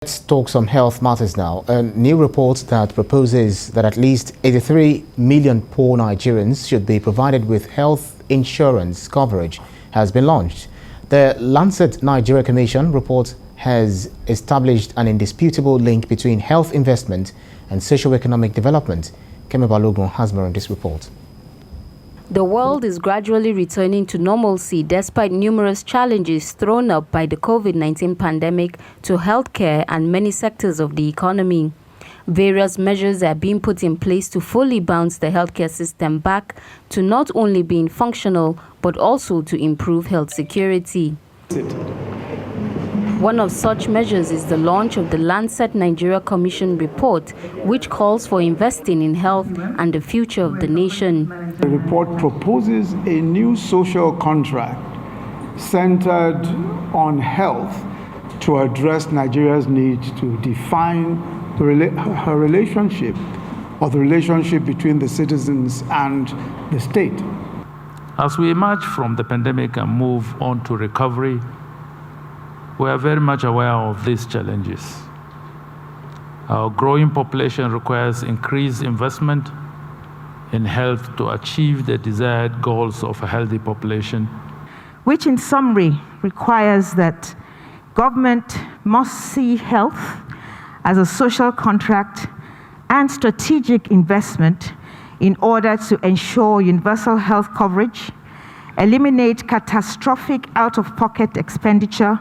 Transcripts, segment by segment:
Let's talk some health matters now. A new report that proposes that at least 83 million poor Nigerians should be provided with health insurance coverage has been launched. The Lancet Nigeria Commission report has established an indisputable link between health investment and socio-economic development. Kemi Balogun has more on this report. The world is gradually returning to normalcy despite numerous challenges thrown up by the COVID-19 pandemic to healthcare and many sectors of the economy. Various measures are being put in place to fully bounce the healthcare system back to not only being functional, but also to improve health security. One of such measures is the launch of the Lancet Nigeria Commission report, which calls for investing in health and the future of the nation. The report proposes a new social contract centered on health to address Nigeria's need to define her relationship or the relationship between the citizens and the state. As we emerge from the pandemic and move on to recovery, we are very much aware of these challenges. Our growing population requires increased investment in health to achieve the desired goals of a healthy population. Which in summary requires that government must see health as a social contract and strategic investment in order to ensure universal health coverage, eliminate catastrophic out-of-pocket expenditure,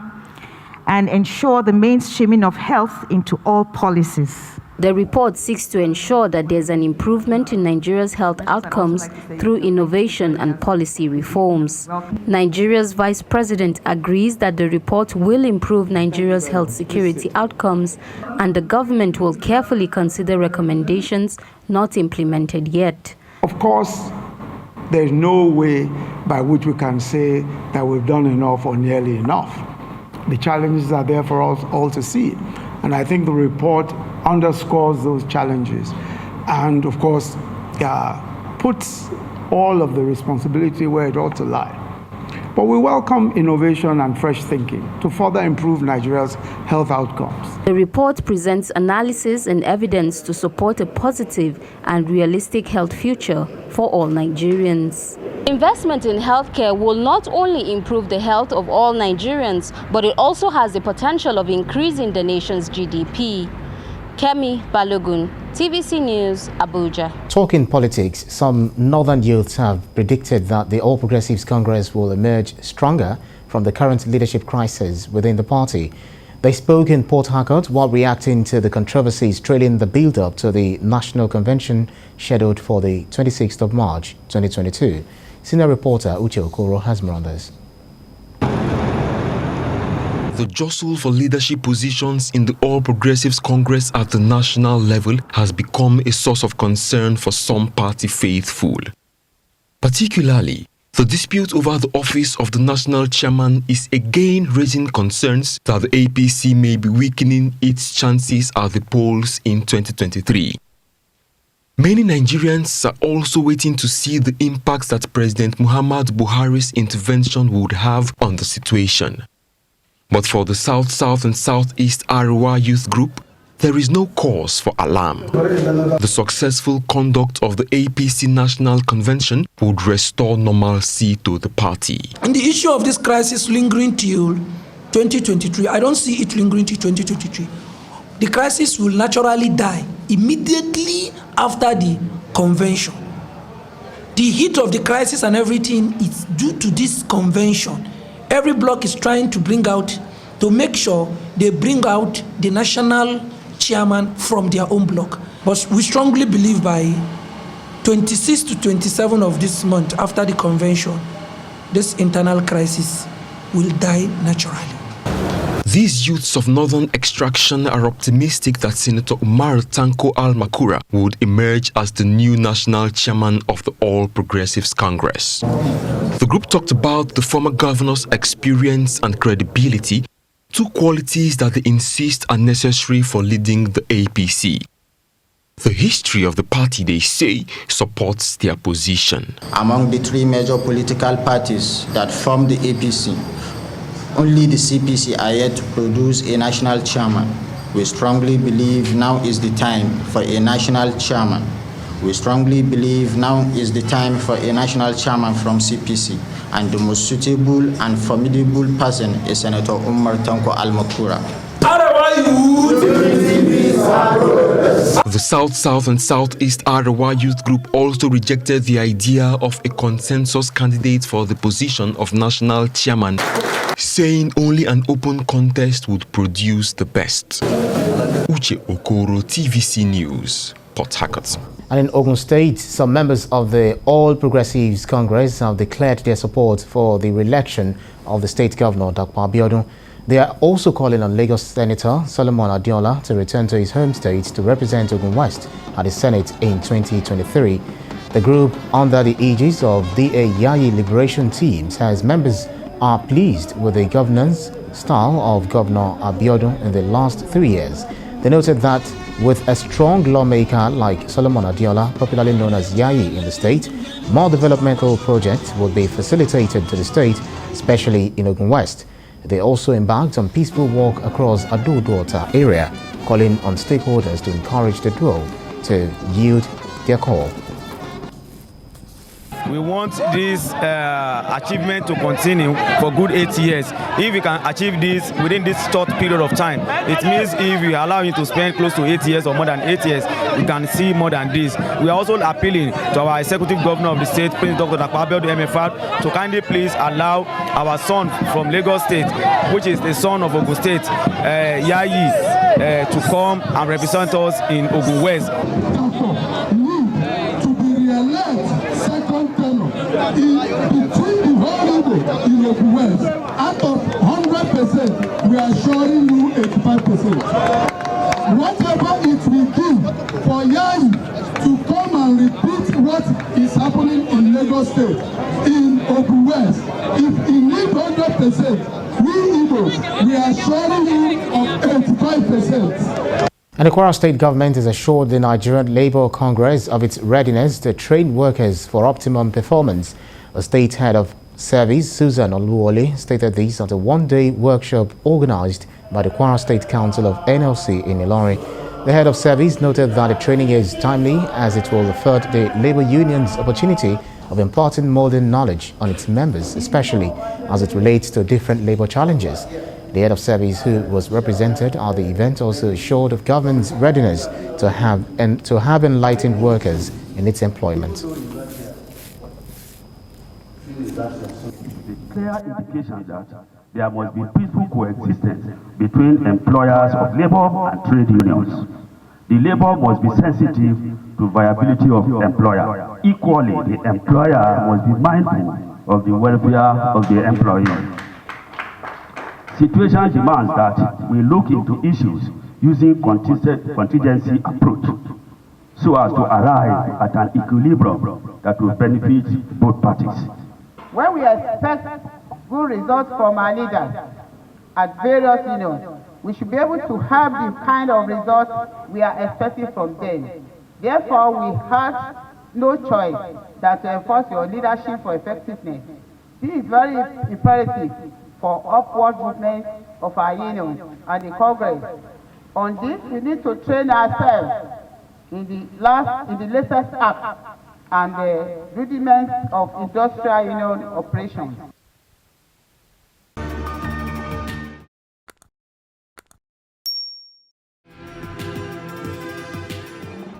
and ensure the mainstreaming of health into all policies. The report seeks to ensure that there's an improvement in Nigeria's health outcomes through innovation and policy reforms. Nigeria's Vice President agrees that the report will improve Nigeria's health security outcomes, and the government will carefully consider recommendations not implemented yet. Of course, there's no way by which we can say that we've done enough or nearly enough. The challenges are there for us all to see. And I think the report underscores those challenges and, of course, puts all of the responsibility where it ought to lie. But we welcome innovation and fresh thinking to further improve Nigeria's health outcomes. The report presents analysis and evidence to support a positive and realistic health future for all Nigerians. Investment in healthcare will not only improve the health of all Nigerians, but it also has the potential of increasing the nation's GDP. Kemi Balogun, TVC News, Abuja. Talking politics, some northern youths have predicted that the All Progressives Congress will emerge stronger from the current leadership crisis within the party. They spoke in Port Harcourt while reacting to the controversies trailing the build-up to the National Convention scheduled for the 26th of March 2022. Senior reporter Uche Okoro has more on this. The jostle for leadership positions in the All Progressives Congress at the national level has become a source of concern for some party faithful. Particularly, the dispute over the office of the national chairman is again raising concerns that the APC may be weakening its chances at the polls in 2023. Many Nigerians are also waiting to see the impacts that President Muhammadu Buhari's intervention would have on the situation. But for the South and Southeast Arewa youth group, there is no cause for alarm. The successful conduct of the APC National Convention would restore normalcy to the party. And the issue of this crisis lingering till 2023, I don't see it lingering till 2023. The crisis will naturally die immediately after the convention. The heat of the crisis and everything is due to this convention. Every bloc is trying to bring out, to make sure they bring out the national chairman from their own bloc. But we strongly believe by 26 to 27 of this month after the convention, this internal crisis will die naturally. These youths of northern extraction are optimistic that Senator Umar Tanko Al-Makura would emerge as the new national chairman of the All Progressives Congress. The group talked about the former governor's experience and credibility, two qualities that they insist are necessary for leading the APC. The history of the party, they say, supports their position. Among the three major political parties that form the APC, only the CPC are yet to produce a national chairman. We strongly believe now is the time for a national chairman. We strongly believe now is the time for a national chairman from CPC, and the most suitable and formidable person is Senator Umar Tanko Al-Makura. The South and Southeast Arewa Youth Group also rejected the idea of a consensus candidate for the position of national chairman, saying only an open contest would produce the best. Uche Okoro, TVC News, Port Harcourt. And in Ogun State, some members of the All Progressives Congress have declared their support for the re-election of the state governor, Dr. Abiodun. They are also calling on Lagos Senator Solomon Adiola to return to his home state to represent Ogun West at the Senate in 2023. The group, under the aegis of the Yayi Liberation Team, says members are pleased with the governance style of Governor Abiodun in the last 3 years. They noted that with a strong lawmaker like Solomon Adiola, popularly known as Yayi in the state, more developmental projects will be facilitated to the state, especially in Ogun West. They also embarked on peaceful walk across Ado-Duota area, calling on stakeholders to encourage the duo to yield their call. We want this achievement to continue for good 8 years. If we can achieve this within this short period of time, it means if we allow him to spend close to 8 years or more than 8 years, we can see more than this. We are also appealing to our executive governor of the state, Prince Dr. Abiodun MFR, to kindly please allow our son from Lagos State, which is the son of Ogun State, Yayi, to come and represent us in Ogun West. Between the whole Igbo in Ogun West, out of 100%, we are showing you 85%. Whatever it will give for Yayi to come and repeat what is happening in Lagos State, in Ogun West, if he needs 100%, we Igbos, we are showing you of 85%. And the Kwara State government has assured the Nigerian Labour Congress of its readiness to train workers for optimum performance. The state head of service, Susan Oluwole, stated this at a one-day workshop organized by the Kwara State Council of NLC in Ilorin. The head of service noted that the training is timely as it will afford the labour union's opportunity of imparting modern knowledge on its members, especially as it relates to different labour challenges. The head of service, who was represented at the event, also assured of government's readiness to have enlightened workers in its employment. Clear indication that there must be peaceful coexistence between employers of labor and trade unions. The labor must be sensitive to viability of the employer. Equally, the employer must be mindful of the welfare of the employee. Situation demands that we look into issues using contingency approach so as to arrive at an equilibrium that will benefit both parties. When we expect good results from our leaders at various unions, we should be able to have the kind of results we are expecting from them. Therefore, we have no choice than to enforce your leadership for effectiveness. This is very imperative for upward movement of our union and the Congress. On this, we need to train ourselves in the latest act and the rudiments of industrial union operations.